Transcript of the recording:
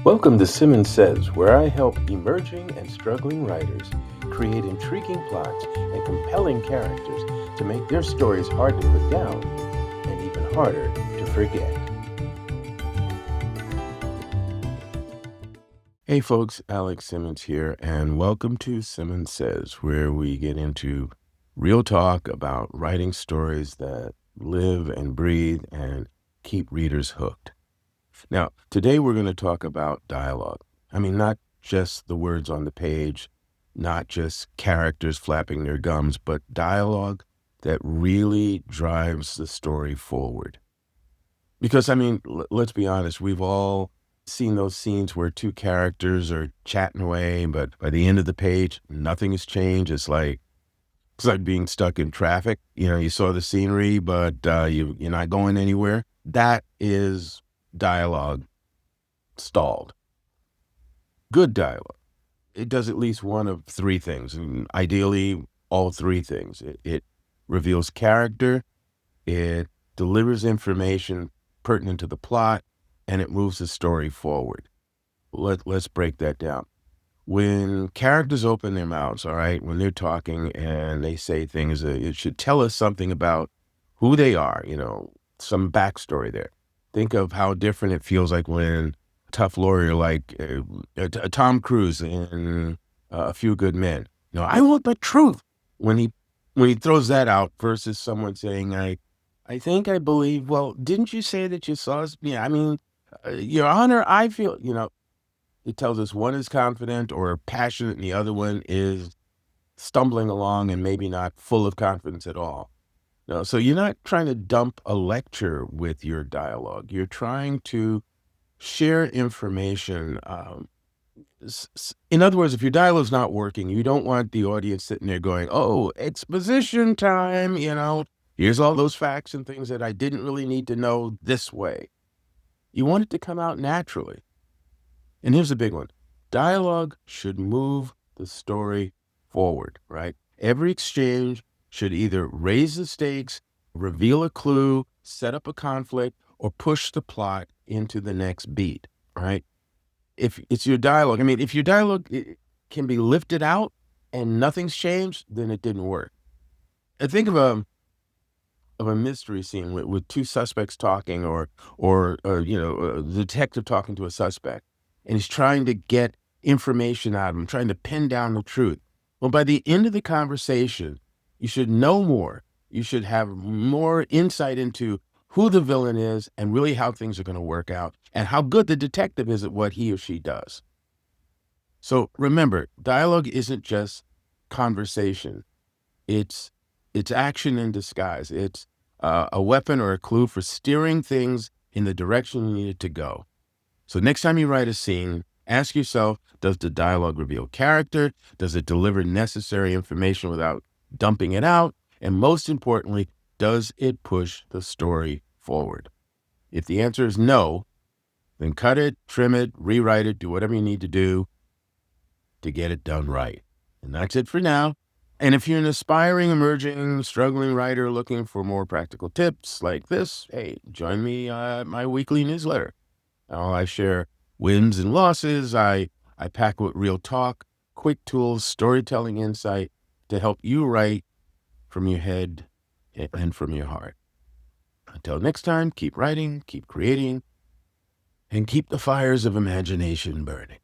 Welcome to Simmons Says, where I help emerging and struggling writers create intriguing plots and compelling characters to make their stories hard to put down and even harder to forget. Hey folks, Alex Simmons here, and welcome to Simmons Says, where we get into real talk about writing stories that live and breathe and keep readers hooked. Now, today we're going to talk about dialogue. I mean, not just the words on the page, not just characters flapping their gums, but dialogue that really drives the story forward. Because, I mean, let's be honest, we've all seen those scenes where two characters are chatting away, but by the end of the page, nothing has changed. It's like being stuck in traffic. You saw the scenery, but you're not going anywhere. That is dialogue stalled. Good dialogue. It does at least one of three things, and ideally all three things. It reveals character, it delivers information pertinent to the plot, and it moves the story forward. Let's break that down. When characters open their mouths, all right, when they're talking and they say things, it should tell us something about who they are, some backstory there. Think of how different it feels like when a tough lawyer like Tom Cruise in A Few Good Men, I want the truth. When he throws that out versus someone saying, I think I believe, well, didn't you say that you saw us? Yeah, I mean, Your Honor, I feel, it tells us one is confident or passionate and the other one is stumbling along and maybe not full of confidence at all. No, so you're not trying to dump a lecture with your dialogue. You're trying to share information. In other words, if your dialogue's not working, you don't want the audience sitting there going, oh, exposition time, here's all those facts and things that I didn't really need to know this way. You want it to come out naturally. And here's the big one. Dialogue should move the story forward, right? Every exchange should either raise the stakes, reveal a clue, set up a conflict, or push the plot into the next beat, right? If it's your dialogue, I mean, if your dialogue can be lifted out and nothing's changed, then it didn't work. I think of a mystery scene with two suspects talking or a detective talking to a suspect, and he's trying to get information out of him, trying to pin down the truth. Well, by the end of the conversation, you should know more. You should have more insight into who the villain is and really how things are going to work out and how good the detective is at what he or she does. So remember, dialogue isn't just conversation. It's action in disguise. It's a weapon or a clue for steering things in the direction you need it to go. So next time you write a scene, ask yourself, does the dialogue reveal character? Does it deliver necessary information without dumping it out? And most importantly, does it push the story forward? If the answer is no, then cut it, trim it, rewrite it, do whatever you need to do to get it done right. And that's it for now. And if you're an aspiring, emerging, struggling writer looking for more practical tips like this, hey, join me at my weekly newsletter. I share wins and losses. I pack with real talk, quick tools, storytelling insight to help you write from your head and from your heart. Until next time, keep writing, keep creating, and keep the fires of imagination burning.